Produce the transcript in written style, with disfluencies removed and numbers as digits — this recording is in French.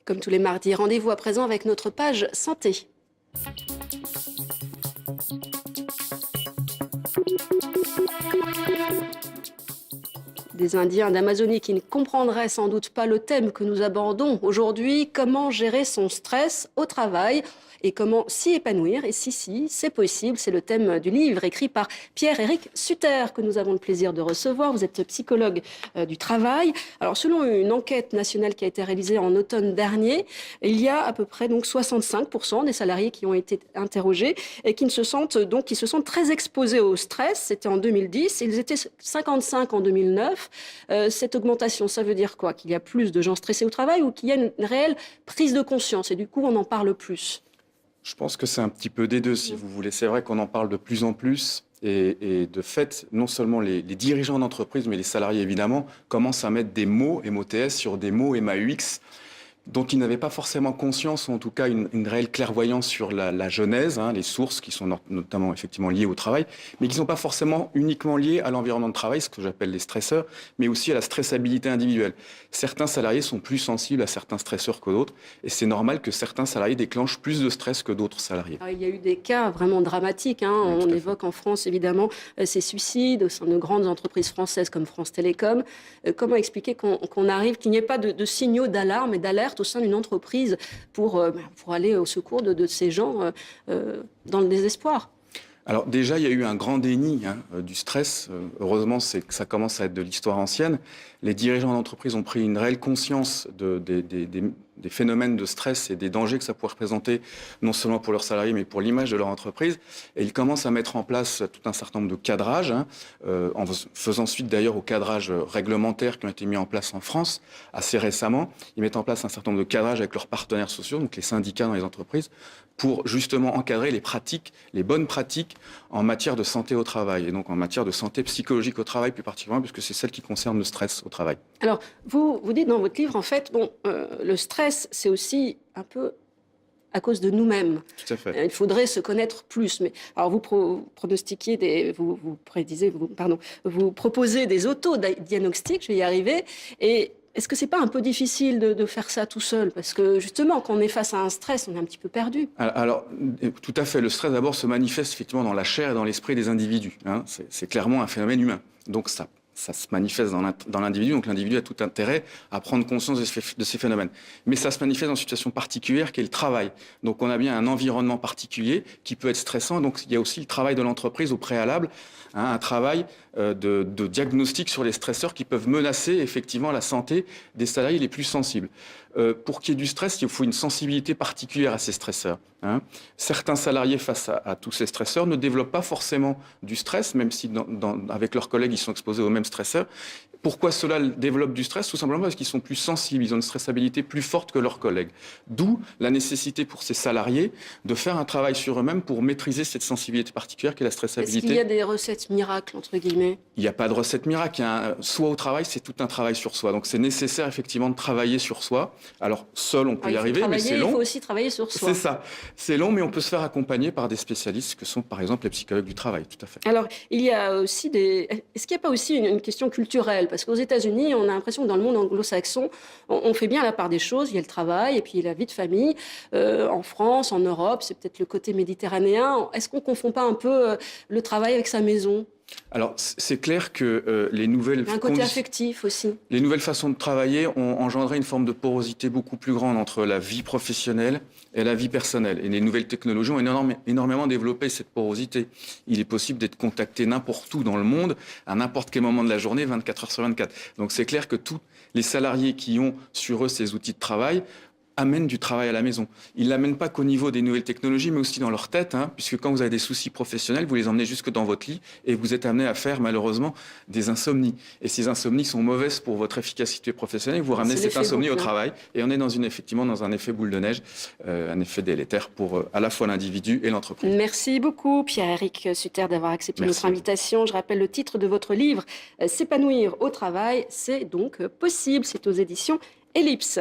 Comme tous les mardis, rendez-vous à présent avec notre page santé. Des Indiens d'Amazonie qui ne comprendraient sans doute pas le thème que nous abordons aujourd'hui, comment gérer son stress au travail et comment s'y épanouir. Et si, c'est possible, c'est le thème du livre écrit par Pierre-Éric Sutter que nous avons le plaisir de recevoir. Vous êtes psychologue du travail. Alors selon une enquête nationale qui a été réalisée en automne dernier, il y a à peu près donc 65% des salariés qui ont été interrogés et qui se sentent très exposés au stress. C'était en 2010, ils étaient 55 en 2009. Cette augmentation, ça veut dire quoi? Qu'il y a plus de gens stressés au travail ou qu'il y a une réelle prise de conscience et du coup on en parle plus? Je pense que c'est un petit peu des deux, si vous voulez. C'est vrai qu'on en parle de plus en plus. Et de fait, non seulement les dirigeants d'entreprise, mais les salariés, évidemment, commencent à mettre des mots MOTS sur des mots MAUX dont ils n'avaient pas forcément conscience, ou en tout cas une réelle clairvoyance sur la genèse, les sources qui sont notamment effectivement liées au travail, mais qui ne sont pas forcément uniquement liées à l'environnement de travail, ce que j'appelle les stresseurs, mais aussi à la stressabilité individuelle. Certains salariés sont plus sensibles à certains stresseurs que d'autres, et c'est normal que certains salariés déclenchent plus de stress que d'autres salariés. Alors, il y a eu des cas vraiment dramatiques. Oui, On évoque en France, évidemment, ces suicides au sein de grandes entreprises françaises comme France Télécom. Comment expliquer qu'on arrive, qu'il n'y ait pas de signaux d'alarme et d'alerte au sein d'une entreprise pour aller au secours de ces gens dans le désespoir? Alors déjà, il y a eu un grand déni du stress. Heureusement, c'est que ça commence à être de l'histoire ancienne. Les dirigeants d'entreprise ont pris une réelle conscience des phénomènes de stress et des dangers que ça pourrait représenter, non seulement pour leurs salariés, mais pour l'image de leur entreprise. Et ils commencent à mettre en place tout un certain nombre de cadrages, en faisant suite d'ailleurs aux cadrages réglementaires qui ont été mis en place en France assez récemment. Ils mettent en place un certain nombre de cadrages avec leurs partenaires sociaux, donc les syndicats dans les entreprises, pour justement encadrer les pratiques, les bonnes pratiques en matière de santé au travail, et donc en matière de santé psychologique au travail plus particulièrement, puisque c'est celle qui concerne le stress au travail. Alors, vous dites dans votre livre, en fait, le stress, c'est aussi un peu à cause de nous-mêmes. Tout à fait. Il faudrait se connaître plus. Mais alors, vous pronostiquez vous proposez des autodiagnostics, je vais y arriver, et est-ce que c'est pas un peu difficile de faire ça tout seul? Parce que justement, quand on est face à un stress, on est un petit peu perdu. Alors, tout à fait. Le stress, d'abord, se manifeste effectivement dans la chair et dans l'esprit des individus. C'est clairement un phénomène humain. Donc, ça se manifeste dans l'individu. Donc, l'individu a tout intérêt à prendre conscience de ces phénomènes. Mais ça se manifeste dans une situation particulière qui est le travail. Donc, on a bien un environnement particulier qui peut être stressant. Donc, il y a aussi le travail de l'entreprise au préalable, un travail de diagnostic sur les stresseurs qui peuvent menacer effectivement la santé des salariés les plus sensibles. Pour qu'il y ait du stress, il faut une sensibilité particulière à ces stresseurs. Certains salariés face à tous ces stresseurs ne développent pas forcément du stress, même si avec leurs collègues, ils sont exposés aux mêmes stresseurs. Pourquoi cela développe du stress? Tout simplement parce qu'ils sont plus sensibles, ils ont une stressabilité plus forte que leurs collègues. D'où la nécessité pour ces salariés de faire un travail sur eux-mêmes pour maîtriser cette sensibilité particulière qu'est la stressabilité. Est-ce qu'il y a des recettes miracles, entre guillemets? Il n'y a pas de recette miracle. Soit au travail, c'est tout un travail sur soi. Donc c'est nécessaire effectivement de travailler sur soi. Alors seul, on peut y arriver, mais c'est long. Il faut aussi travailler sur soi. C'est ça. C'est long, mais on peut se faire accompagner par des spécialistes que sont par exemple les psychologues du travail. Tout à fait. Alors, il y a aussi est-ce qu'il n'y a pas aussi une question culturelle? Parce qu'aux États-Unis, on a l'impression que dans le monde anglo-saxon, on fait bien la part des choses. Il y a le travail et puis la vie de famille. En France, en Europe, c'est peut-être le côté méditerranéen. Est-ce qu'on ne confond pas un peu le travail avec sa maison? Alors, c'est clair que les nouvelles... Un côté affectif aussi. Les nouvelles façons de travailler ont engendré une forme de porosité beaucoup plus grande entre la vie professionnelle et la vie personnelle. Et les nouvelles technologies ont énormément développé cette porosité. Il est possible d'être contacté n'importe où dans le monde, à n'importe quel moment de la journée, 24 heures sur 24. Donc c'est clair que tous les salariés qui ont sur eux ces outils de travail amènent du travail à la maison. Ils ne l'amènent pas qu'au niveau des nouvelles technologies, mais aussi dans leur tête, puisque quand vous avez des soucis professionnels, vous les emmenez jusque dans votre lit et vous êtes amené à faire malheureusement des insomnies. Et ces insomnies sont mauvaises pour votre efficacité professionnelle. Vous ramenez cette insomnie au travail et on est effectivement dans un effet boule de neige, un effet délétère pour à la fois l'individu et l'entreprise. Merci beaucoup Pierre-Éric Sutter d'avoir accepté notre invitation. Je rappelle le titre de votre livre, S'épanouir au travail, c'est donc possible. C'est aux éditions Ellipse.